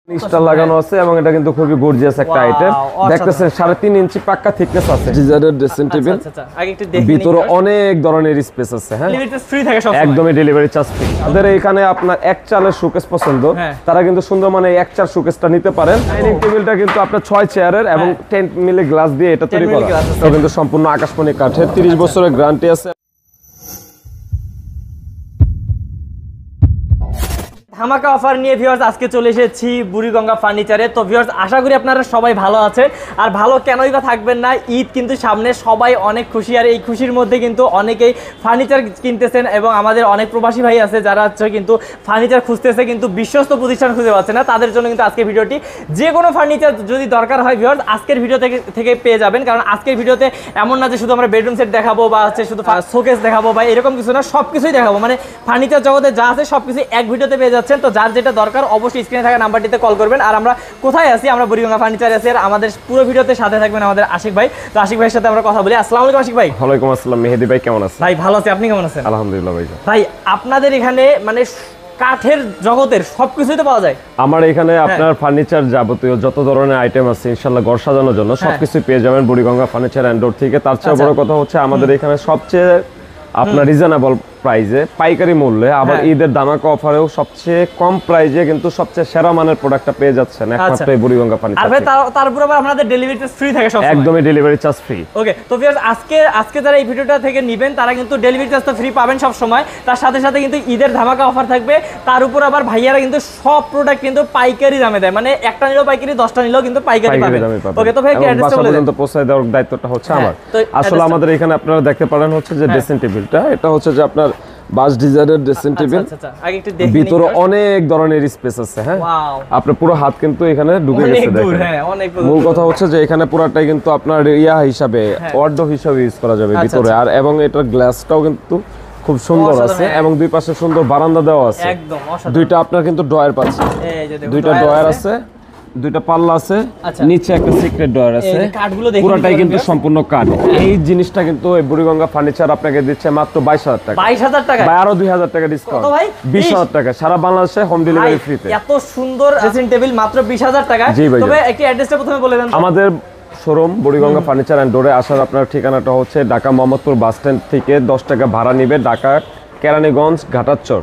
Star লাগানো আছে এবং এটা কিন্তু খুবই গর্জিয়াস একটা আইটেম। দেখতেছেন 3.5 ইঞ্চি পাক্কা থিকনেস আছে। ডিজাইনের ড্রেসিং টেবিল। আগে একটু দেখি। ভিতরে অনেক ধরনের স্পেস আছে। হ্যাঁ, ডেলিভারি ফ্রি থাকে সব সময়। একদমই ডেলিভারি চার্জ ফ্রি। আমাদের এখানে আপনার এক চালের শোকেস পছন্দ, তারা কিন্তু সুন্দর মানে এক চাল শোকেসটা নিতে পারেন। ডাইনিং টেবিলটা কিন্তু আপনার 6 চেয়ারের এবং 10 মিলি গ্লাস দিয়ে এটা তৈরি করা। এটা কিন্তু সম্পূর্ণ আকাশমণি কাঠের, 30 বছরের গ্যারান্টি আছে। ধামাকা অফার নিয়ে ভিউয়ার্স আজকে চলে এসেছি বুড়িগঙ্গা ফার্নিচারে। তো ভিউয়ার্স আশা করি আপনারা সবাই ভালো আছেন, আর ভালো কেনই বা থাকবেন না। ঈদ কিন্তু সামনে, সবাই অনেক খুশি, আর এই খুশির মধ্যে কিন্তু অনেকেই ফার্নিচার কিনতেছেন এবং আমাদের অনেক প্রবাসী ভাই আছে যারা হচ্ছে কিন্তু ফার্নিচার খুঁজতেছে কিন্তু বিশ্বস্ত প্রতিষ্ঠান খুঁজে পাচ্ছে না। তাদের জন্য কিন্তু আজকের ভিডিওটি, যে কোনো ফার্নিচার যদি দরকার হয় ভিউয়ার্স আজকের ভিডিও থেকে পেয়ে যাবেন। কারণ আজকের ভিডিওতে এমন না যে শুধু আমরা বেডরুম সেট দেখাবো বা হচ্ছে শুধু শোকেস দেখাবো বা এরকম কিছু না, সব কিছুই দেখাবো। মানে ফার্নিচার জগতে যা আছে সব কিছু এক ভিডিওতে পেয়ে যাচ্ছে। তো যার যেটা দরকার অবশ্যই স্ক্রিনে থাকা নাম্বারটিতে কল করবেন। আর আমরা কোথায় আছি? আমরা বুড়িগঙ্গা ফার্নিচারে আছি। আর আমাদের পুরো ভিডিওতে সাথে থাকবেন আমাদের আশিক ভাই। তো আশিক ভাইয়ের সাথে আমরা কথা বলি। আসসালামু আলাইকুম আশিক ভাই। ওয়ালাইকুম আসসালাম। মেহেদি ভাই কেমন আছেন? ভাই ভালো আছি, আপনি কেমন আছেন? আলহামদুলিল্লাহ ভাই। ভাই আপনাদের এখানে মানে কাঠের জগতের সবকিছুই তো পাওয়া যায়? আমার এখানে আপনার ফার্নিচার যাবতীয় যত ধরনের আইটেম আছে ইনশাআল্লাহ ঘর সাজানোর জন্য সবকিছু পেয়ে যাবেন বুড়িগঙ্গা ফার্নিচার এন্ড ডোর থেকে। তার চেয়ে বড় কথা হচ্ছে আমাদের এখানে সবচেয়ে আপনার রিজনেবল প্রাইসে, পাইকারি মূল্যে, আবার ঈদের ধামাকা অফারেও সবচেয়ে কম প্রাইসে কিন্তু সবচেয়ে সেরা মানের প্রোডাক্টটা পেয়ে যাচ্ছেন একমাত্র এই বুড়িগঙ্গা ফার্নিচার। আর ভাই তারপর আবার আপনাদের ডেলিভারি চার্জ ফ্রি থাকে সব সময়? একদমই ডেলিভারি চার্জ ফ্রি। ওকে, তো ভিউয়ার্স আজকে যারা এই ভিডিওটা থেকে নেবেন তারা কিন্তু ডেলিভারি চার্জ তো ফ্রি পাবেন সব সময়। তার সাথে সাথে কিন্তু ঈদের ধামাকা অফার থাকবে। তার উপর আবার ভাইয়ারা কিন্তু সব প্রোডাক্ট কিন্তু পাইকারি দামে দেয়। মানে একটা নিলেও পাইকারি, 10টা নিলেও কিন্তু পাইকারি পাবেন। ওকে, তো ভাই কি অ্যাড্রেসটা বলে দেন। তো পৌঁছে দেওয়ার দায়িত্বটা হচ্ছে আমার। আসলে আমাদের এখানে আপনারা দেখতে পারেন হচ্ছে যে ড্রেসিং টেবিলটা, এটা হচ্ছে যে আপনার বাস ডিজাইনের ড্রেসিং টেবিল। আগে একটু দেখি। ভিতরে অনেক ধরনের স্পেস আছে। হ্যাঁ, আপনার পুরো হাত কিন্তু এখানে ঢুকে গেছে। দেখেন, মূল কথা হচ্ছে যে এখানে পুরাটাই কিন্তু আপনার ইয়া হিসাবে, ওয়ার্ডরোব হিসাবে ইউজ করা যাবে ভিতরে। আর এবং এটার গ্লাসটাও কিন্তু খুব সুন্দর আছে এবং দুই পাশে সুন্দর বারান্দা দেওয়া আছে। একদম অসাধারণ। দুইটা আপনার কিন্তু ড্রয়ার পাচ্ছে, দুইটা ড্রয়ার আছে, দুইটা পাল্লা আছে, নিচে একটা সিক্রেট ড্রয়ার আছে। পুরোটাই কিন্তু সম্পূর্ণ কাঠ। এই জিনিসটা কিন্তু এই বুড়িগঙ্গা ফার্নিচার আপনাকে দিচ্ছে মাত্র 22,000 টাকা। 22,000 টাকা? ভাই আরো 2,000 টাকা ডিসকাউন্ট। 20,000 টাকা সারা বাংলাদেশে হোম ডেলিভারি ফ্রিতে। এত সুন্দর ড্রেসিং টেবিল মাত্র 20,000 টাকা। তবে একটি অ্যাড্রেসটা প্রথমে বলে দেন। আমাদের শোরুম বুড়িগঙ্গা ফার্নিচার এন্ড ডোরে আসার আপনার ঠিকানাটা হচ্ছে ঢাকা মোহাম্মদপুর বাস স্ট্যান্ড থেকে 10 টাকা ভাড়া নিবে ঢাকা কেরানীগঞ্জ ঘাটাচর।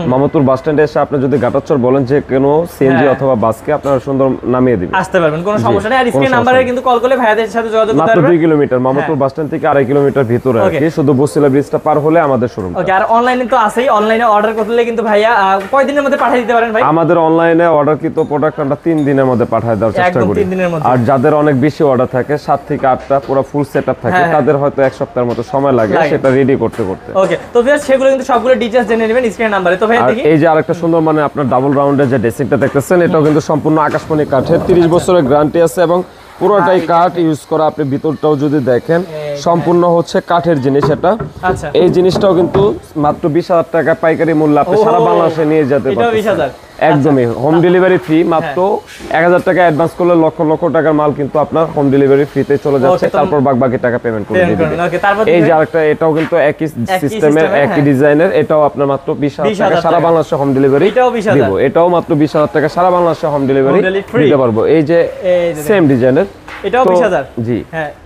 মোহাম্মদপুর বাস স্ট্যান্ডে এসে আপনি যদি ঘাটাচর বলেন যে কোনো সিএনজি অথবা বাসকে আপনারা সুন্দর নামিয়ে দিবেন, আসতে পারবেন, কোনো সমস্যা নেই। আর স্ক্রিন নাম্বারে কিন্তু কল করলে ভাইয়াদের সাথে যোগাযোগ করতে পারবেন। মাত্র 2 কিলোমিটার মোহাম্মদপুর বাস স্ট্যান্ড থেকে 2.5 কিলোমিটার ভিতরে আর কি, শুধু বসিলা ব্রিজটা পার হলে আমাদের শোরুম। ওকে, আর অনলাইনে তো আছেই, অনলাইনে অর্ডার করলে কিন্তু ভাইয়া কয় দিনের মধ্যে পাঠিয়ে দিতে পারেন ভাই? আমাদের অনলাইনে অর্ডার কিন্তু প্রোডাক্ট আমরা 3 দিনের মধ্যে পাঠিয়ে দেওয়ার চেষ্টা করি। আর যাদের অনেক বেশি অর্ডার থাকে 7 থেকে 8টা পুরো ফুল সেটআপ থাকে, তাদের হয়তো এক সপ্তাহের মতো সময় লাগে সেটা রেডি করতে। ওকে, তো ভিউয়ার সেগুলো কিন্তু সবগুলো ডিটেইলস জেনে নেবেন স্ক্রিন নাম্বারে। তো ভাই দেখি এই যে আরেকটা সুন্দর মানে আপনার ডাবল রাউন্ডের যে ড্রেসিংটা দেখতেছেন, এটাও কিন্তু সম্পূর্ণ আকাশমণি কাঠের, 30 বছরের গ্যারান্টি আছে এবং পুরোটাই কাঠ ইউজ করা। আপনি ভিতরটাও যদি দেখেন সম্পূর্ণ হচ্ছে কাঠের জিনিস এটা। এই জিনিসটাও কিন্তু মাত্র 20,000 টাকা পাইকারি মূল্য আপনি সারা বাংলাদেশে নিয়ে যেতে পারবেন। একদমই হোম ডেলিভারি ফ্রি। মাত্র 1,000 টাকা অ্যাডভান্স করলে লক্ষ লক্ষ টাকার মাল কিন্তু আপনার হোম ডেলিভারি ফ্রিতে চলে যাচ্ছে। তারপর বাকি টাকা পেমেন্ট করে দিবেন। এই যে আরেকটা, এটাও কিন্তু একই সিস্টেমের, একই ডিজাইনের, এটাও আপনার মাত্র 20,000 টাকা সারা বাংলাদেশে হোম ডেলিভারি দিব। এটাও মাত্র 20,000 টাকা সারা বাংলাদেশে হোম ডেলিভারি দিতে পারবো। এই যে সেম ডিজাইনের, এটাও 20,000। জি,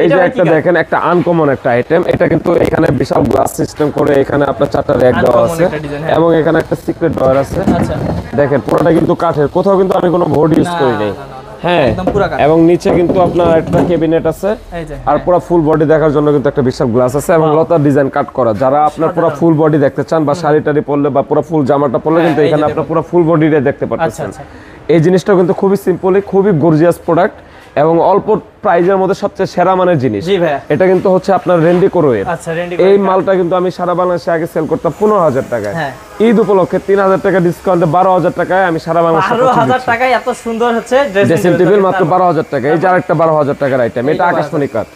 এই যে একটা দেখেন, একটা আনকমন একটা আইটেম। এটা কিন্তু এখানে বিশাল গ্লাস সিস্টেম করে এখানে আপনার 4টা র‍্যাক দেওয়া আছে এবং এখানে একটা সিক্রেট ড্রয়ার আছে। আচ্ছা, দেখেন পুরোটা কিন্তু কাঠের, কোথাও কিন্তু আমি কোনো বোর্ড ইউজ করি নাই। হ্যাঁ, এবং নিচে কিন্তু আপনার একটা ক্যাবিনেট আছে। আর পুরো ফুল বডি দেখার জন্য কিন্তু একটা বিশাল গ্লাস আছে এবং লতার ডিজাইন কাট করা। যারা আপনার পুরো ফুল বডি দেখতে চান বা শাড়ি টাড়ি পরলে বা পুরো ফুল জামাটা পরলে কিন্তু এখানে আপনার পুরো ফুল বডিটা দেখতে পাচ্ছেন। এই জিনিসটাও কিন্তু খুবই সিম্পলি, খুবই গর্জিয়াস প্রোডাক্ট এবং অল্প প্রাইজের মধ্যে সবচেয়ে সেরা মানের জিনিস। এটা কিন্তু হচ্ছে আপনার রেন্ডি কোরোয়ের। এই মালটা কিন্তু আমি সারা বাংলাদেশে আগে সেল করতাম 15,000 টাকায়। ঈদ উপলক্ষে 3,000 টাকা ডিসকাউন্টে 12,000 টাকায় আমি সারা বাংলাদেশে 12,000 টাকায় এত সুন্দর হচ্ছে ড্রেসিং টেবিল মাত্র 12,000 টাকা। এই যে আরেকটা 12,000 টাকার আইটেম, এটা আকাশমণি কাঠ।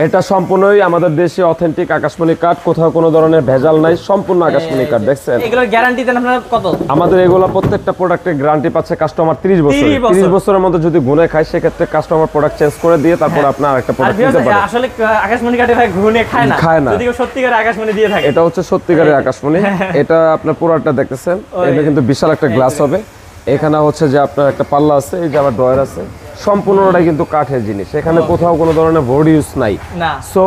এটা সম্পূর্ণই আমাদের দেশে অথেন্টিক আকাশমণি কাঠ, কোথাও কোনো ধরনের ভেজাল নাই, সম্পূর্ণ আকাশমণি কাঠ। দেখছেন এগুলোর গ্যারান্টি দেন আপনারা কত? আমাদের এগুলো প্রত্যেকটা প্রোডাক্টের গ্যারান্টি পাচ্ছে কাস্টমার 30 বছর। 30 বছরের মধ্যে যদি গুনে খায় সেক্ষেত্রে কাস্টমার প্রোডাক্ট চেঞ্জ করে দিয়ে তারপর আপনি আরেকটা প্রোডাক্ট নিতে পারেন। আসলে আকাশমণি কাঠে ভাই গুনে খায় না, যদি সত্যিকারের আকাশমণি দিয়ে থাকে। এটা হচ্ছে সত্যিকারের আকাশমণি। এটা আপনার পুরোটা দেখতেছেন, এটা কিন্তু বিশাল একটা গ্লাস হবে। এখানে হচ্ছে যে আপনার একটা পাল্লা আছে, এই যে আবার ড্রয়ার আছে, সম্পূর্ণটাই কিন্তু কাঠের জিনিস, এখানে কোথাও কোনো ধরনের বোর্ড ইউজ নাই। না সো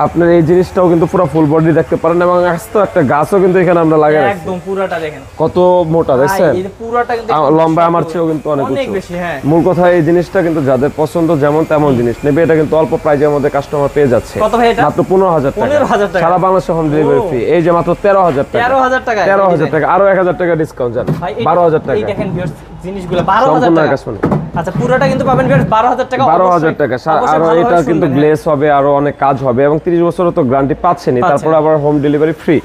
আপনার এই জিনিসটাও কিন্তু পুরো ফুল বডি দেখতে পারেন, এবং আস্ত একটা গাছও কিন্তু এখানে আমরা লাগাই রাখছি। একদম পুরোটা দেখেন কত মোটা দেখছেন, এই যে পুরোটা কিন্তু লম্বা আমার চেয়েও কিন্তু অনেক অনেক উঁচু। বেশি। হ্যাঁ, মূল কথা এই জিনিসটা কিন্তু যাদের পছন্দ যেমন তেমন জিনিস নেবে, এটা কিন্তু অল্প প্রাইজের মধ্যে কাস্টমার পেয়ে যাচ্ছে। কত ভাই এটা? মাত্র 15,000 টাকা। 15,000 টাকা। সারা বাংলাদেশে হোম ডেলিভারি ফ্রি। এই যে মাত্র 13,000 টাকা। 13,000 টাকা। 13,000 টাকা, আরো 1,000 টাকা ডিসকাউন্ট জান, ভাই 12,000 টাকা। এই দেখেন ভিউয়ার্স জিনিসগুলো 12,000 সম্পূর্ণ টাকা। আকাশমণি। আচ্ছা পুরোটা কিন্তু পাবেন ভিউয়ার্স 12,000 টাকা। 12,000 টাকা। আর এটা কিন্তু গ্লেস হবে, আরো অনেক কাজ হবে, এবং 30 বছরও তো গ্যারান্টি পাচ্ছেনই, তারপর আবার হোম ডেলিভারি ফ্রি।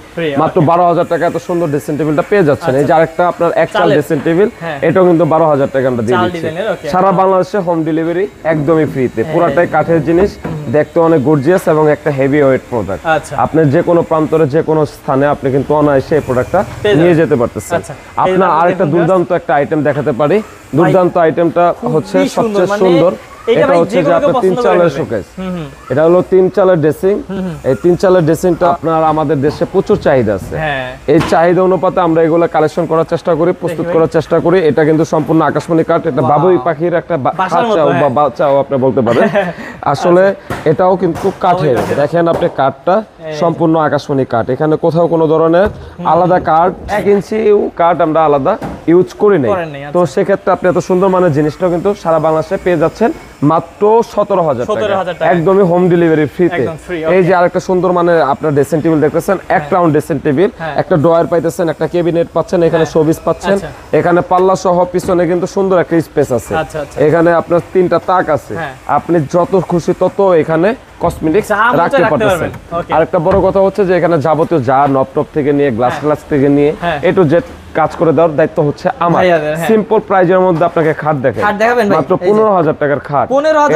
মাত্র 12,000 টাকা এত সুন্দর ড্রেসিং টেবিলটা পেয়ে যাচ্ছেন। এই যে আরেকটা আপনার এক চাল ড্রেসিং টেবিল, এটাও কিন্তু 12,000 টাকা আমরা দিয়ে দিচ্ছি। সারা বাংলাদেশে হোম ডেলিভারি একদমই ফ্রিতে, পুরাটাই কাঠের জিনিস, দেখতে অনেক গর্জিয়াস এবং একটা হেভি ওয়েট প্রোডাক্ট। আপনি যে কোনো প্রান্তরে যে কোনো স্থানে আপনি কিন্তু অনায়াসে এই প্রোডাক্টটা নিয়ে যেতে পারতেছেন। আপনার আরেকটা দুর্দান্ত একটা আইটেম দেখাতে পারি। দুর্দান্ত আইটেমটা হচ্ছে সবচেয়ে সুন্দর, এটা হচ্ছে যে আপনার 3 চালের শোকেস। এটা হলো 3 চালের ড্রেসিং। এই 3 চালের ড্রেসিংটা আপনার আমাদের দেশে প্রচুর চাহিদা আছে। এই চাহিদা অনুপাতে আমরা এগুলো কালেকশন করার চেষ্টা করি, প্রস্তুত করার চেষ্টা করি। এটা কিন্তু সম্পূর্ণ আকাশমণি কাঠ, এটা বাবুই পাখির একটা বাচ্চাও বা বাচ্চাও আপনি বলতে পারেন। আসলে এটাও কিন্তু কাঠের, দেখেন আপনি কাঠটা সম্পূর্ণ আকাশমণি কাঠ, এখানে কোথাও কোনো ধরনের আলাদা কাঠ 1 ইঞ্চি কাঠ আমরা আলাদা ইউজ করি নাই। তো সেক্ষেত্রে আপনি এত সুন্দর মানের জিনিসটাও কিন্তু সারা বাংলাদেশে পেয়ে যাচ্ছেন মাত্র 17,000 টাকা, একদমই হোম ডেলিভারি ফ্রিতে। এই যে আরেকটা সুন্দর মানে আপনার ড্রেসিং টেবিল দেখতেছেন, এক রাউন্ড ড্রেসিং টেবিল, একটা ড্রয়ার পাইতেছেন, একটা ক্যাবিনেট পাচ্ছেন, এখানে শোবিস পাচ্ছেন, এখানে পাল্লা সহ পিছনে কিন্তু সুন্দর একটা স্পেস আছে, এখানে আপনার 3টা তাক আছে, আপনি যত খুশি তত এখানে কসমেটিক্স রাখতে পারতেছেন। আরেকটা বড় কথা হচ্ছে যে এখানে যাবতীয় যা নপটপ থেকে নিয়ে গ্লাস থেকে নিয়ে এ টু জেড কাজ করে দেওয়ার দায়িত্ব হচ্ছে আমার। সিম্পল প্রাইজের মধ্যে আপনাকে খাট দেখাবেন মাত্র 15,000 টাকার খাট।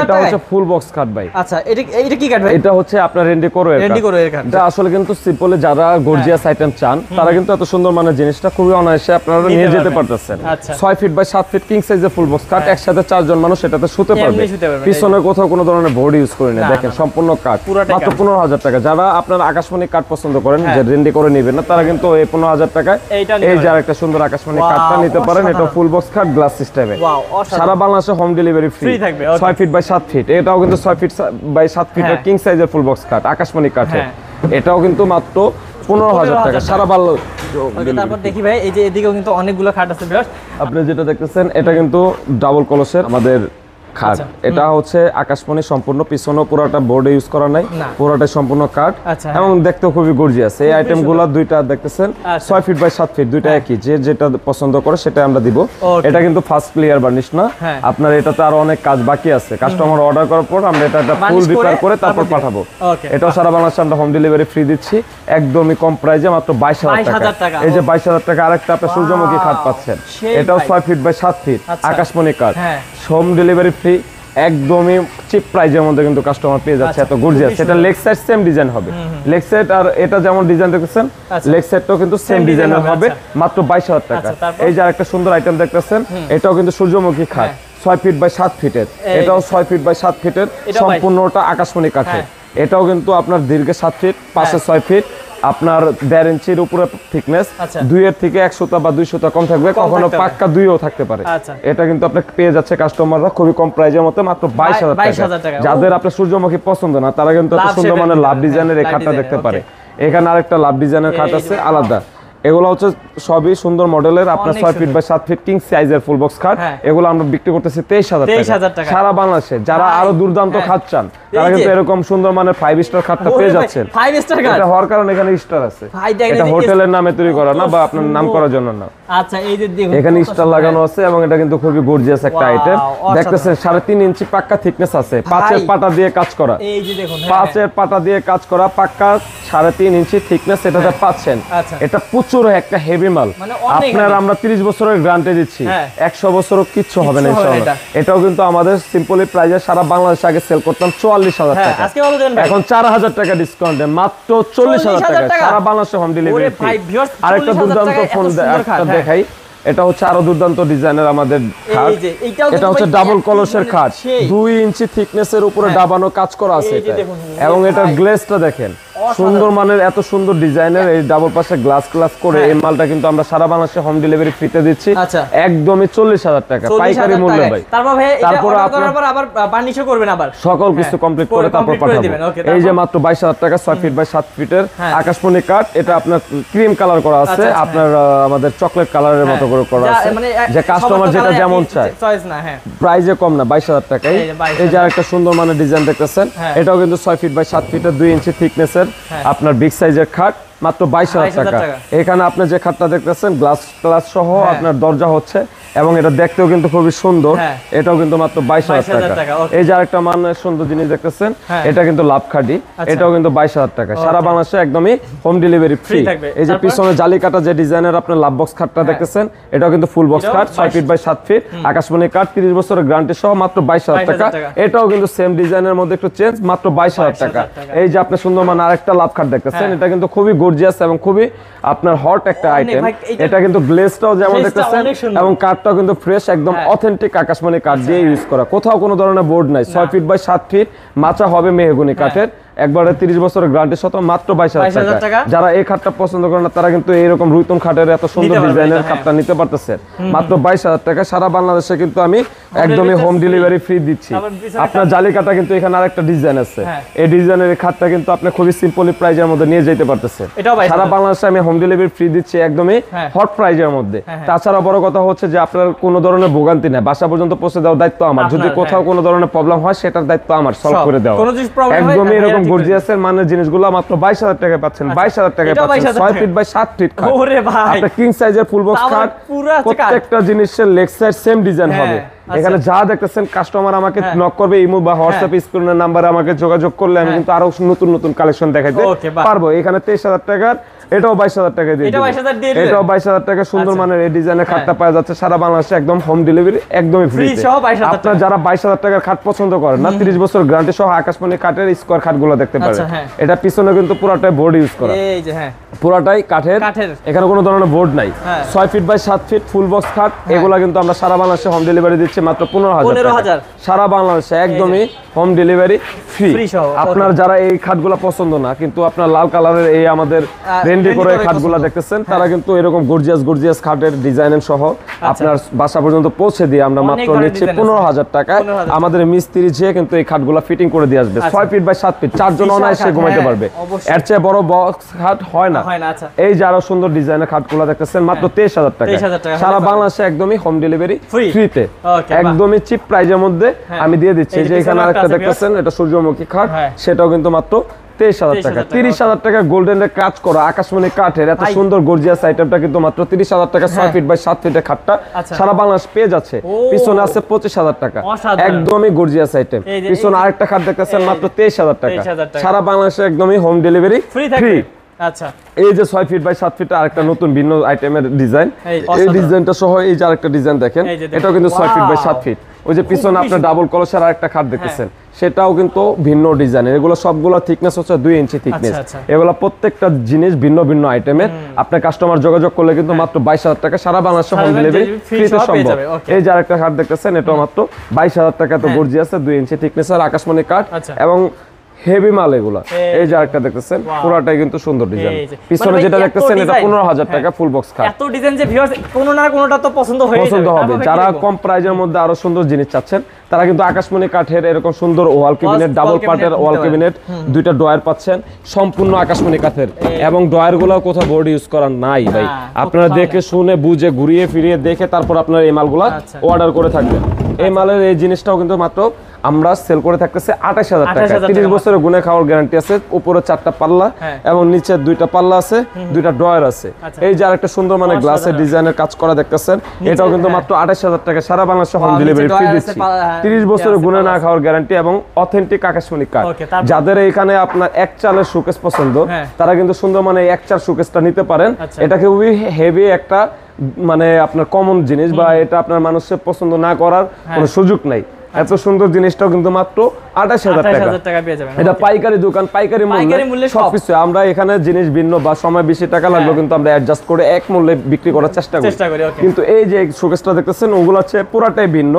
এটা হচ্ছে ফুল বক্স খাট ভাই। আচ্ছা এটা কি কাট ভাই? এটা হচ্ছে আপনার রেন্ডিকোর এর কাট। এটা আসলে কিন্তু সিম্পলে যারা গর্জিয়াস আইটেম চান তারা কিন্তু এত সুন্দর মানের জিনিসটা খুবই অনায়াসে আপনারা নিয়ে যেতে পারতেছেন। 6 ফিট বাই 7 ফিট কিং সাইজের ফুল বক্স খাট, একসাথে 4 জন মানুষ এটাতে শুতে পারবে। পিছনে কোথাও কোনো ধরনের বোর্ড ইউজ করি না, দেখেন সম্পূর্ণ কাঠ, মাত্র 15,000 টাকা। যারা আপনার আকাশমণি কাঠ পছন্দ করেন যে রেন্ডিকোরে নেবেন না, তারা কিন্তু এই 15,000 টাকায় এই যে আরেকটা সুন্দর আকাশমণি কাঠটা নিতে পারেন। এটা ফুল বক্স কাঠ গ্লাস সিস্টেমে, সারা বাংলাদেশে হোম ডেলিভারি ফ্রি থাকবে। 6 ফিট বাই 7 ফিট, এটাও কিন্তু 6 ফিট বাই 7 ফিটের কিং সাইজের ফুল বক্স কাঠ আকাশমণি কাঠে, এটাও কিন্তু মাত্র 15,000 টাকা সারা বাংলাদেশে। তারপর দেখি ভাই এই যে এদিকেও কিন্তু অনেকগুলো খাট আছে ভিউয়ার্স। আপনি যেটা দেখতেছেন এটা কিন্তু ডাবল কলসের আমাদের খাট। এটা হচ্ছে আকাশমণি সম্পূর্ণ, পিছনে পুরোটা বোর্ড ইউজ করা নাই, পুরোটা সম্পূর্ণ কাঠ এবং দেখতে খুবই গর্জিয়াস। এই আইটেমগুলো দুইটা দেখতেছেন 6 ফিট বাই 7 ফিট, দুইটা একই, যে যেটা পছন্দ করে সেটা আমরা দিব। এটা কিন্তু ফার্স্ট ক্লিয়ার বার্নিশ না, আপনার এটাতে আরো অনেক কাজ বাকি আছে। কাস্টমার অর্ডার করার পর আমরা এটা ফুল রিপেয়ার করে তারপর পাঠাবো। এটাও সারা বাংলাদেশে আমরা হোম ডেলিভারি ফ্রি দিচ্ছি, একদমই কম প্রাইসে, মাত্র 22,000 টাকা। এই যে 22,000 টাকা আরেকটা আপনি সূর্যমুখী খাট পাচ্ছেন, এটাও 6 ফিট বাই 7 ফিট আকাশমণি কাঠ, হোম ডেলিভারি ফ্রি, একদমই চিপ প্রাইজের মধ্যে কিন্তু কাস্টমার পেয়ে যাচ্ছে। এত গর্জিয়াস, এটা লেগ সাইড সেম ডিজাইন হবে, লেগ সাইড আর এটা যেমন ডিজাইন দেখতেছেন লেগ সাইডটাও কিন্তু সেম ডিজাইনের হবে, মাত্র 22,000 টাকা। এই যে আরেকটা সুন্দর আইটেম দেখতেছেন, এটাও কিন্তু সূর্যমুখী খাট 6 ফিট বাই 7 ফিটের, এটাও 6 ফিট বাই 7 ফিটের, সম্পূর্ণটা আকাশমণি কাঠে। এটাও কিন্তু আপনার দীর্ঘে 7 ফিট, পাশে 6 ফিট, আপনার 1.5 ইঞ্চির উপরে থিকনেস, 2 এর থেকে 1 সুতা বা 2 সুতা কম থাকবে, কখনো পাক্কা 2ও থাকতে পারে। এটা কিন্তু আপনি পেয়ে যাচ্ছে কাস্টমাররা খুবই কম প্রাইজের মধ্যে, মাত্র 22,000 টাকা। যাদের আপনার সূর্যমুখী পছন্দ না তারা কিন্তু এত সুন্দর মানের লাভ ডিজাইনের এই খাটটা দেখতে পারে। এখানে আরেকটা লাভ ডিজাইনের খাট আছে আলাদা, এগুলো হচ্ছে সবই সুন্দর মডেলের, আপনার 6 ফিট বাই 7 ফিট কিং সাইজের ফুল বক্স খাট। এগুলো আমরা বিক্রি করতেছি 23,000 টাকা সারা বাংলাদেশে। যারা আরো দুর্দান্ত খাট চান তারা কিন্তু এরকম সুন্দর মানের 5 স্টার খাটটা পেয়ে যাচ্ছেন। 5 স্টার খাট, এটা হওয়ার কারণে এখানে স্টার আছে, এটা হোটেলের নামে তৈরি করা না বা আপনার নাম করার জন্য না। আচ্ছা এই যে দেখুন এখানে স্টার লাগানো আছে এবং এটা কিন্তু খুবই গর্জিয়াস একটা আইটেম। দেখতেছেন 3.5 ইঞ্চি পাক্কা থিকনেস আছে, 5 পাটা দিয়ে কাজ করা, এই যে দেখুন 5 পাটা দিয়ে কাজ করা পাক্কা 3.5 ইঞ্চি থিকনেস এটাতে পাচ্ছেন। এটা প্রচুর একটা হেভি মাল, আপনার আমরা 30 বছরের গ্যারান্টি দিচ্ছি, 100 বছরও কিচ্ছু হবে না ইনশাআল্লাহ। এটাও কিন্তু আমাদের সিম্পলি প্রাইজে সারা বাংলাদেশে আগে সেল করতাম 44,000 টাকা, এখন 4,000 টাকা ডিসকাউন্টে মাত্র 40,000 টাকা সারা বাংলাদেশে হোম ডেলিভারি। আরেকটা দুর্দান্ত ফোন দেখাই, এটা হচ্ছে আরো দুর্দান্ত ডিজাইনের আমাদের খাট। এটা হচ্ছে ডাবল কলসের খাট, 2 ইঞ্চি থিকনেসের উপরে ডাবানো কাজ করা আছে এটা, এবং এটার গ্লেজটা দেখেন সুন্দর মানের এত সুন্দর ডিজাইনের এই ডাবল পাশে গ্লাস করে এই মালটা কিন্তু আমরা সারা বাংলাদেশে হোম ডেলিভারি ফ্রিতে দিচ্ছি একদমই 40,000 টাকা পাইকারি মূল্যে ভাই। তারপর আবার বার্নিশও করবেন, আবার সকল কিছু কমপ্লিট করে তারপর পাঠাবো। এই যে মাত্র 22,000 টাকা 6 ফিট বাই 7 ফিটের আকাশমণি কাঠ, এটা আপনার ক্রিম কালার করা আছে, আপনার আমাদের চকলেট কালারের মতো করে করা আছে, যে কাস্টমার যেটা যেমন চায়, প্রাইসে কম না 22,000 টাকায়। এই যে আরেকটা সুন্দর মানের ডিজাইন দেখতেছেন, এটাও কিন্তু 6 ফিট বাই 7 ফিটের 2 ইঞ্চি থিকনেসের আপনার বিগ সাইজের খাট, মাত্র 22,000 টাকা। এখানে আপনি যে খাটটা দেখতেছেন গ্লাস সহ আপনার দরজা হচ্ছে, এবং এটা দেখতেও কিন্তু খুবই সুন্দর, এটাও কিন্তু মাত্র 22,000 টাকা। এই যে আরেকটা মানের সুন্দর জিনিস দেখতেছেন, এটা কিন্তু লাভ খাডি, এটাও কিন্তু 22,000 টাকা। সারা বাংলাদেশে একদমই হোম ডেলিভারি ফ্রি। এই যে পিছনে জালি কাটা যে ডিজাইনের আপনার লাভ বক্স খাটটা দেখতেছেন, এটাও কিন্তু ফুল বক্স খাট 6 ফিট বাই 7 ফিট আকাশমণি কাঠ, 30 বছরের গ্যারান্টি সহ, মাত্র 22,000 টাকা। এটাও কিন্তু সেম ডিজাইনের মধ্যে একটু চেঞ্জ, মাত্র 22,000 টাকা। এই যে আপনি সুন্দর মানে আরেকটা লাভ খাট দেখতেছেন, এটা কিন্তু খুবই গর্জিয়াস এবং খুবই আপনার হট একটা আইটেম। এটা কিন্তু গ্লেজটাও যেমন দেখতেছেন এবং কাঠটাও কিন্তু ফ্রেশ, একদম অথেন্টিক আকাশমণি কাঠ দিয়ে ইউজ করা, কোথাও কোনো ধরনের বোর্ড নাই। 6 ফিট বাই 7 ফিট মাচা হবে মেহগনি কাঠের, একবারে 30 বছরের গ্যারান্টি সহ, মাত্র 22,000 টাকা। যারা এই খাটটা পছন্দ করেন না, তারা কিন্তু এইরকম রুইতন খাটের এত সুন্দর ডিজাইনের খাটটা নিতে পারতেছে, মাত্র 22,000 টাকা। সারা বাংলাদেশে কিন্তু আমি একদমই হোম ডেলিভারি ফ্রি দিচ্ছি। আপনার জালি কাটা কিন্তু এখানে আরেকটা ডিজাইন আছে, এই ডিজাইনের খাটটা কিন্তু আপনি খুবই সিম্পলি প্রাইজের মধ্যে নিয়ে যেতে পারতেছেন। সারা বাংলাদেশে আমি হোম ডেলিভারি ফ্রি দিচ্ছি একদমই হট প্রাইজের মধ্যে। তাছাড়া বড় কথা হচ্ছে যে আপনার কোনো ধরনের ভোগান্তি নাই, বাসা পর্যন্ত পৌঁছে দেওয়ার দায়িত্ব আমার। যদি কোথাও কোনো ধরনের প্রবলেম হয়, সেটার দায়িত্ব আমার, সলভ করে দেওয়া। একদমই এরকম গর্জিয়াসের মানে জিনিসগুলো মাত্র 22,000 টাকায় পাচ্ছেন, 22,000 টাকায় পাচ্ছেন 6 ফিট বাই 7 ফিট খাট। আপনার কিং সাইজের ফুল বক্স খাট, প্রত্যেকটা জিনিসের লেগ সাইড সেম ডিজাইন হবে। এখানে যা দেখতেছেন, কাস্টমার আমাকে নক করবে, ইমো বা হোয়াটসঅ্যাপ স্ক্রিনের নাম্বারে আমাকে যোগাযোগ করলে আমি কিন্তু আরো নতুন কালেকশন দেখাইতে পারবো। এখানে 23,000 টাকার, এটাও 22,000 টাকা দিয়ে দিই, এটাও 22,000 টাকা। সুন্দর মানের এই ডিজাইনের খাটটা পাওয়া যাচ্ছে সারা বাংলাদেশে একদম হোম ডেলিভারি একদমই ফ্রি। আপনারা যারা 22,000 টাকার খাট পছন্দ করেন না, 30 বছর গ্যারান্টি সহ আকাশমণি কাঠের স্কয়ার খাটগুলো দেখতে পারেন। এটা পিছনে কিন্তু পুরোটাই বোর্ড ইউজ করা, পুরোটাই কাঠের, এখানে কোনো ধরনের বোর্ড নাই। 6 feet by 7 feet full box খাট, এগুলা কিন্তু আমরা সারা বাংলাদেশে হোম ডেলিভারি দিচ্ছি মাত্র 15,000 সারা বাংলাদেশে একদমই হোম ডেলিভারি ফ্রি। আপনার যারা এই খাটগুলো পছন্দ না, কিন্তু আপনার লাল কালারের এই আমাদের রেন্ডি করে খাটগুলো দেখতেছেন, তারা কিন্তু এরকম গর্জিয়াস খাটের ডিজাইন সহ আপনার বাসা পর্যন্ত পৌঁছে দিয়ে আমরা মাত্র নিচ্ছি 15,000 টাকায়। আমাদের মিস্ত্রি যে কিন্তু এই খাটগুলো ফিটিং করে দিয়ে আসবে। 6 ফিট বাই 7 ফিট, 4 জন অনায়াসে ঘুমাইতে পারবে, এর চেয়ে বড় বক্স খাট হয় না। এই যে আরো সুন্দর ডিজাইনের খাটগুলো দেখতেছেন, মাত্র 23,000 টাকা সারা বাংলাদেশে একদমই হোম ডেলিভারি ফ্রিতে, একদমই চিপ প্রাইজের মধ্যে আমি দিয়ে দিচ্ছি। যে এখানে আরেকটা দেখতেছেন, এটা সূর্যমুখী খাট, সেটাও কিন্তু মাত্র 23,000 টাকা। 30,000 টাকা গোল্ডেনের কাজ করা আকাশমণি কাঠের এত সুন্দর গর্জিয়াস আইটেমটা কিন্তু মাত্র 30,000 টাকা। 6 ফিট বাই 7 ফিটের খাটটা সারা বাংলাদেশ পেয়ে যাচ্ছে। পিছনে আছে 25,000 টাকা, একদমই গর্জিয়াস আইটেম। পিছনে আরেকটা খাট দেখতেছেন, মাত্র 23,000 টাকা সারা বাংলাদেশে একদমই হোম ডেলিভারি ফ্রি। আচ্ছা, এই যে 6 ফিট বাই 7 ফিট আরেকটা নতুন ভিন্ন আইটেমের ডিজাইন, এই ডিজাইনটা সহ এই যে আরেকটা ডিজাইন দেখেন, এটাও কিন্তু 6 ফিট বাই 7 ফিট। ওই যে পিছনে আপনি ডাবল কলসের আরেকটা খাট দেখতেছেন, সেটাও কিন্তু ভিন্ন ডিজাইনের। এগুলো সবগুলো থিকনেস হচ্ছে 2 ইঞ্চি থিকনেস। এগুলো প্রত্যেকটা জিনিস ভিন্ন ভিন্ন আইটেমের। আপনার কাস্টমার যোগাযোগ করলে কিন্তু মাত্র 22,000 টাকা সারা বাংলাদেশে হোম ডেলিভারি ফ্রিতে সম্ভব। এই যে আরেকটা খাট দেখতেছেন, এটাও মাত্র 22,000 টাকা। তো গর্জিয়াস 2 ইঞ্চি থিকনেসের আকাশমণি কাঠ এবং হেভি মাল এগুলা। এই যে আরেকটা দেখতেছেন, পুরোটাই কিন্তু সুন্দর ডিজাইন। পিছনে যেটা দেখতেছেন, এটা 15,000 টাকা ফুল বক্স খাট। এত ডিজাইন যে ভিউয়ার্স কোনো না কোনোটা তো পছন্দ হবে। যারা কম প্রাইজের মধ্যে আরো সুন্দর জিনিস চাচ্ছেন, তারা কিন্তু আকাশমণি কাঠের এরকম সুন্দর ওয়াল ক্যাবিনেট, ডাবল পার্টের ওয়াল ক্যাবিনেট, দুইটা ডয়ার পাচ্ছেন সম্পূর্ণ আকাশমণি কাঠের, এবং ডয়ার গুলো কোথাও বোর্ড ইউজ করা নাই ভাই। আপনারা দেখে শুনে বুঝে ঘুরিয়ে ফিরিয়ে দেখে তারপর আপনারা এই মালগুলা অর্ডার করে থাকবেন। এই মালের এই জিনিসটাও কিন্তু মাত্র আমরা সেল করে থাকতেছে 28,000 টাকা। 30 বছরের গুণে খাওয়ার গ্যারান্টি আছে। উপরে 4টা পাল্লা এবং নিচে 2টা পাল্লা আছে, 2টা ড্রয়ার আছে। এই যে আরেকটা সুন্দর মানে গ্লাসের ডিজাইনের কাজ করা দেখতেছেন, এটাও কিন্তু মাত্র 28,000 টাকা সারা বাংলাদেশে হোম ডেলিভারি ফ্রি দিচ্ছি। 30 বছরের গুণে না খাওয়ার গ্যারান্টি এবং অথেন্টিক আকাশমণি কাঠ। যাদের এখানে আপনার এক চালের শোকেস পছন্দ, তারা কিন্তু সুন্দর মানে এক চাল শোকেসটা নিতে পারেন। এটা খুবই হেভি একটা মানে আপনার কমন জিনিস, বা এটা আপনার মানুষের পছন্দ না করার কোনো সুযোগ নাই। এত সুন্দর জিনিসটাও কিন্তু মাত্র 28000 টাকা পেয়ে যাবেন। এটা পাইকারি দোকান, পাইকারি মূল্যে সবকিছু। আমরা এখানে জিনিস ভিন্ন বা সময় বেশি টাকা লাগলো কিন্তু আমরা অ্যাডজাস্ট করে এক মূল্যে বিক্রি করার চেষ্টা করি। কিন্তু এই যে শোকেসটা দেখতেছেন ওগুলো হচ্ছে পুরাটাই ভিন্ন।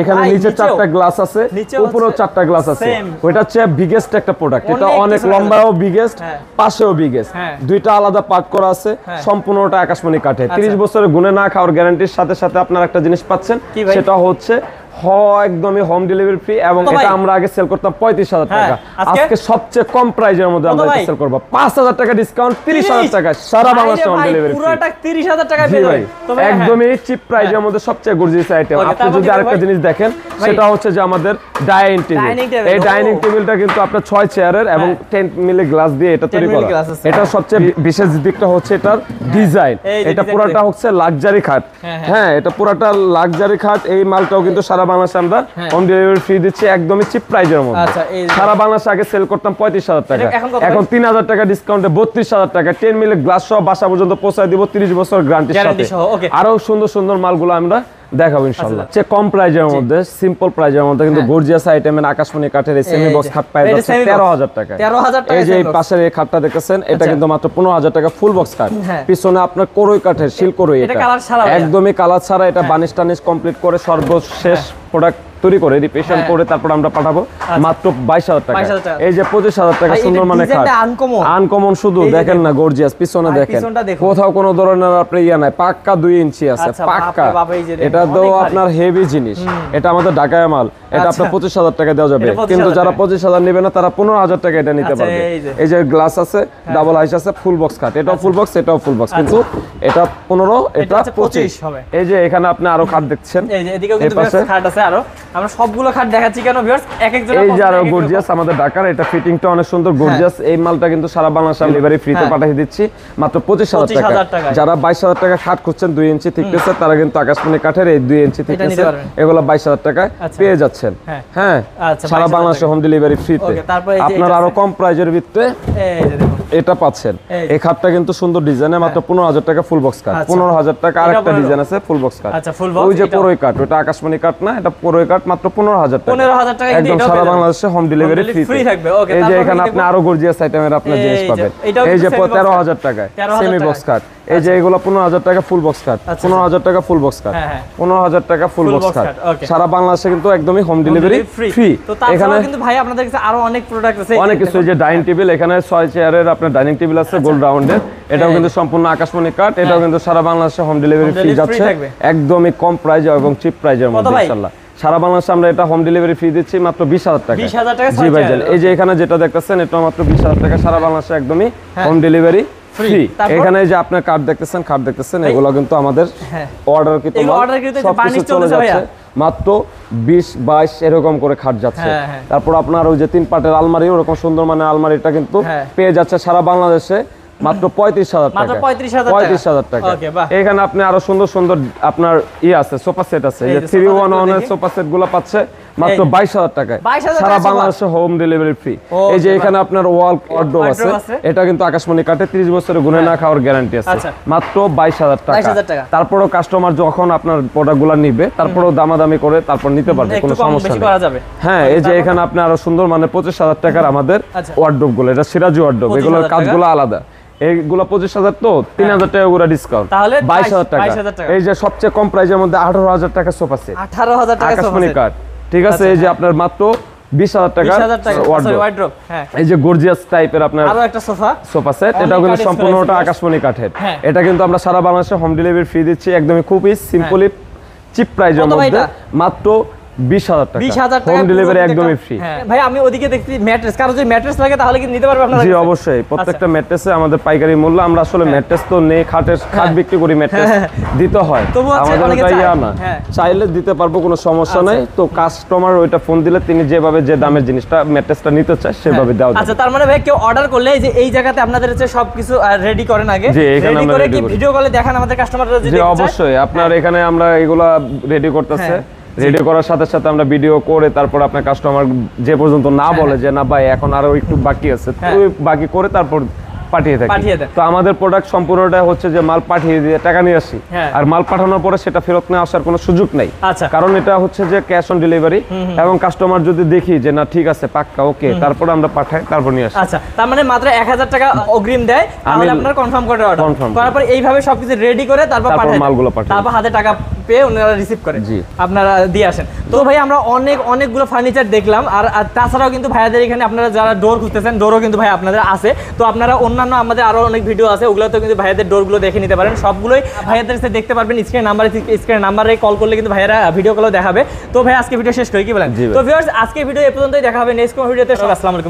এখানে নিচে 4টা গ্লাস আছে, উপরেও 4টা গ্লাস আছে। ওইটা হচ্ছে বিগেস্ট একটা প্রোডাক্ট। এটা অনেক লম্বাও বিগেস্ট, পাশেও বিগেস্ট, দুইটা আলাদা পার্ট করা আছে। সম্পূর্ণটা আকাশমণি কাঠে। 30 বছরের গুণে না খাওয়ার গ্যারান্টির সাথে সাথে আপনারা একটা জিনিস পাচ্ছেন, সেটা হচ্ছে একদমই হোম ডেলিভারি ফ্রি। এবং এটা আমরা আগে সেল করতাম 35000 টাকা, আজকে সবচেয়ে কম প্রাইজের মধ্যে আমরা সেল করব 5000 টাকা ডিসকাউন্ট, 30000 টাকা সারা বাংলাদেশে হোম ডেলিভারি ফ্রি। পুরোটা 30000 টাকা পেয়ে যাবেন একদমই চিপ প্রাইজের মধ্যে সবচেয়ে গর্জিয়াস আইটেম। আপনি যদি আরেকটা জিনিস দেখেন সেটা হচ্ছে যে আমাদের ডাইনিং টেবিল। এই ডাইনিং টেবিলটা কিন্তু আপনার 6 চেয়ারের এবং 10 মিলি গ্লাস দিয়ে এটা তৈরি করা। এটা সবচেয়ে বিশেষ দিকটা হচ্ছে এটার ডিজাইন। এটা পুরোটা হচ্ছে লাক্সারি খাট। হ্যাঁ, এটা পুরোটা লাক্সারি খাট। এই মালটাও কিন্তু সারা বাংলাদেশে আমরা হোম ডেলিভারি ফ্রি দিচ্ছি একদমই চিপ প্রাইজের মধ্যে। সারা বাংলাদেশে আগে সেল করতাম 35000 টাকা, এখন 3000 টাকা ডিসকাউন্টে 32000 টাকা 10 মিলি গ্লাস সহ বাসা পর্যন্ত পৌঁছায় দিব 30 বছর গ্যারান্টির সাথে। আরো সুন্দর সুন্দর মালগুলো আমরা দেখাবো ইনশাআল্লাহ। চেয়ে কম প্রাইজের মধ্যে, সিম্পল প্রাইজের মধ্যে কিন্তু গর্জিয়াস আইটেমের আকাশমণি কাঠের এই সেমি বক্স খাট পাওয়া যাচ্ছে 13000 টাকা। এই যে এই পাশের এই খাটটা দেখতেছেন এটা কিন্তু মাত্র 15000 টাকা ফুল বক্স খাট। পিছনে আপনার কোরই কাঠের, শিল কোরই। এটা একদমই কালার ছাড়া। এটা বানিশ টানিশ কমপ্লিট করে সর্বশেষ প্রোডাক্ট তৈরি করে রিপেশন করে তারপর আমরা পাঠাবো মাত্র 22000 টাকা। এই যে 25000 টাকা সুন্দর মানে খাট, আনকমন শুধু দেখেন না গর্জিয়াস। পিছনে দেখেন কোথাও কোনো ধরনের আপনি ইয়া নাই, পাক্কা 2 ইঞ্চি আছে পাক্কা। এটা তো আপনার হেভি জিনিস, এটা আমাদের ঢাকায় মাল। এটা আপনার 25000 টাকা দেওয়া যাবে, কিন্তু যারা 25000 নেবে না তারা 15000 টাকা এটা নিতে পারবে। এই যে গ্লাস আছে, ডাবল হাইস আছে, ফুল বক্স খাট। এটাও ফুল বক্স, এটাও ফুল বক্স, কিন্তু এটা 15, এটা 25 হবে। এই যে এখানে আপনি আরো খাট দেখছেন, এই যে এদিকেও কিন্তু খাট আছে আরো। আমরা সবগুলো খাট দেখাচ্ছি কেন ভিউয়ার্স, এক এক জনের এই যে আরো গর্জিয়াস আমাদের ঢাকার। এটা ফিটিংটা অনেক সুন্দর গর্জিয়াস। এই মালটা কিন্তু সারা বাংলাদেশে ডেলিভারি ফ্রিতে পাঠিয়ে দিচ্ছি মাত্র 25000 টাকা। যারা 22000 টাকা খাট খুঁজছেন 2 ইঞ্চি থিকনেসের, তারা কিন্তু আকাশমণি কাঠের এই 2 ইঞ্চি থিকনেসের এগুলো 22000 টাকা পেয়ে যাচ্ছেন। হ্যাঁ, সারা বাংলাদেশে হোম ডেলিভারি ফ্রিতে। আপনারা আরো কম প্রাইজের ভিতরে এটা পাচ্ছেন। এই খাটটা কিন্তু সুন্দর ডিজাইনে মাত্র 15000 টাকা ফুল বক্স কাট। 15000 টাকা আরেকটা ডিজাইন আছে ফুল বক্স কাট। ওই যে কোরই কাট, ওটা আকাশমণি কাট না, এটা কোরই কাট মাত্র 15000 টাকা। 15000 টাকা একদম সারা বাংলাদেশে হোম ডেলিভারি ফ্রি থাকবে। ওকে, এই যে এখানে আপনি আরো গর্জিয়াস আইটেমের আপনি জিনিস পাবেন। এই যে 13000 টাকা সেমি বক্স কাট। এই যে এগুলো 15000 টাকা ফুল বক্স কাট, 15000 টাকা ফুল বক্স কাট, 15000 টাকা ফুল বক্স কাট। সারা বাংলাদেশে কিন্তু একদমই হোম ডেলিভারি ফ্রি। এখানে কিন্তু ভাই আপনাদের কাছে আরো অনেক প্রোডাক্ট আছে, অনেক কিছু। এই যে ডাইনিং টেবিল, এখানে 6 চেয়ারের আপনার ডাইনিং টেবিল আছে গোল্ড রাউন্ডের। এটাও কিন্তু সম্পূর্ণ আকাশমণি কাট। এটাও কিন্তু সারা বাংলাদেশে হোম ডেলিভারি ফ্রি যাচ্ছে একদমই কম প্রাইজে এবং চিপ প্রাইজের মধ্যে ইনশাআল্লাহ। সারা বাংলাদেশে আমরা এটা হোম ডেলিভারি ফ্রি দিচ্ছি মাত্র 20000 টাকা। 20000 টাকা। জি ভাই, এই যে এখানে যেটা দেখতেছেন এটা মাত্র 20000 টাকা। সারা বাংলাদেশে একদমই হোম ডেলিভারি ফ্রি। এখানে যে আপনার কার্ড দেখতেছেন এগুলো কিন্তু আমাদের অর্ডার বানিশ চলে যাচ্ছে মাত্র 20-22 এরকম করে খাট যাচ্ছে। তারপর আপনার ওই যে 3 পাটের আলমারি, ওরকম সুন্দর মানে আলমারিটা কিন্তু পেয়ে যাচ্ছে সারা বাংলাদেশে মাত্র 35000 টাকা। 35000 টাকা। এখানে আপনি আরো সুন্দর সুন্দর আপনার আছে সোফা সেট আছে। এই যে 311 এর সোফা সেট গুলো পাচ্ছে মাত্র 22000 টাকায় সারা বাংলাদেশে হোম ডেলিভারি ফ্রি। এই যে এখানে আপনার ওয়াল ওয়ার্ডরোব আছে, এটা কিন্তু আকাশমণি কাঠে 30 বছরের গুণে না খাওয়ার গ্যারান্টি আছে মাত্র 22000 টাকা। তারপরও কাস্টমার যখন আপনার প্রোডাক্টগুলো নিবে তারপরও দামাদামি করে তারপর নিতে পারবে, কোনো সমস্যা নেই। হ্যাঁ, এই যে এখানে আপনি আরো সুন্দর মানে 25000 টাকার আমাদের ওয়ার্ডরোব গুলো, এটা সিরাজি ওয়ার্ডরোব, এগুলোর কাজগুলো আলাদা। এইগুলো 25000 তো 3000 টাকা করে ডিসকাউন্ট, 22000 টাকা। এই যে সবচেয়ে কম প্রাইজের মধ্যে 18000 টাকা সোফা সেট, 18000 টাকা আকাশমণি কাঠ। ঠিক আছে, এই যে আপনার মাত্র 20000 টাকা ওয়ার্ডরোব। এই যে গর্জিয়াস টাইপের আপনার আরো একটা সোফা সেট, এটাও কিন্তু সম্পূর্ণটা আকাশমণি কাঠের। এটা কিন্তু আমরা সারা বাংলাদেশে হোম ডেলিভারি ফ্রি দিচ্ছি একদমই খুবই সিম্পলি চিপ প্রাইজের মধ্যে মাত্র 20000 টাকা হোম ডেলিভারি একদমই ফ্রি। ভাই আমি ওদিকে দেখছি ম্যাট্রেস, কারো যদি ম্যাট্রেস লাগে তাহলে কি নিতে পারবে আপনারা? জি অবশ্যই, প্রত্যেকটা ম্যাট্রেসে আমাদের পাইকারি মূল্য। আমরা আসলে ম্যাট্রেস তো নেই, খাট বিক্রি করি, ম্যাট্রেস দিতে হয় আমাদের, ওটা ইয়া না, চাইলে দিতে পারবো, কোনো সমস্যা নাই। তো কাস্টমার ওইটা ফোন দিলে তিনি যেভাবে যে দামের জিনিসটা ম্যাট্রেসটা নিতে চায় সেভাবে দেওয়া যায়। আচ্ছা, তার মানে ভাই কেউ অর্ডার করলে যে এই জায়গাতে আপনাদের হচ্ছে সবকিছু রেডি করেন আগে, রেডি করে কি ভিডিও কলে দেখান আমাদের কাস্টমাররা? জি অবশ্যই, আপনার এখানে আমরা এগুলা রেডি করতেছে, রেডি করার সাথে সাথে আমরা ভিডিও করে তারপর আপনার কাস্টমার যে পর্যন্ত না বলে যে না ভাই এখন আরো একটু বাকি আছে, ওই বাকি করে তারপর পাঠিয়ে থাকি। পাঠিয়ে দেন। তো আমাদের প্রোডাক্ট সম্পূর্ণটা হচ্ছে যে মাল পাঠিয়ে দিয়ে টাকা নিয়ে আসি, হ্যাঁ। আর মাল পাঠানোর পরে সেটা ফেরত নিয়ে আসার কোনো সুযোগ নাই। আচ্ছা। কারণ এটা হচ্ছে যে ক্যাশ অন ডেলিভারি, এবং কাস্টমার যদি দেখি যে না ঠিক আছে পাক্কা ওকে, তারপরে আমরা পাঠাই, তারপর নিয়ে আসি। আচ্ছা, তার মানে মাত্র 1000 টাকা অগ্রিম দেয়, তাহলে আপনার কনফার্ম করে অর্ডার confirm করার পর এইভাবে সবকিছু রেডি করে তারপর পাঠায় মালগুলো পাঠাই। তারপর হাতে টাকা পেয়ে ওনারা রিসিভ করে, জি। আপনারা দিয়ে আসেন। তো ভাই আমরা অনেকগুলো ফার্নিচার দেখলাম, আর তাছাড়াও কিন্তু ভাইয়াদের এখানে আপনারা যারা ডোর খুঁজতেছেন, ডোরও কিন্তু ভাই আপনাদের আছে। তো আপনারা অন্যান্য আমাদের আরো অনেক ভিডিও আছে, ওগুলোতে কিন্তু ভাইয়াদের ডোরগুলো দেখে নিতে পারেন। সবগুলোই ভাইয়াদের সাথে দেখতে পারবেন। স্ক্রিনের নাম্বারে কল করলে কিন্তু ভাইয়ারা ভিডিও কলও দেখাবে। তো ভাই আজকে ভিডিও শেষ করি, কি বলেন? তো ভিউয়ার্স, আজকে ভিডিও এই পর্যন্তই, দেখা হবে নেক্সট কোন ভিডিওতে। আসসালামু আলাইকুম।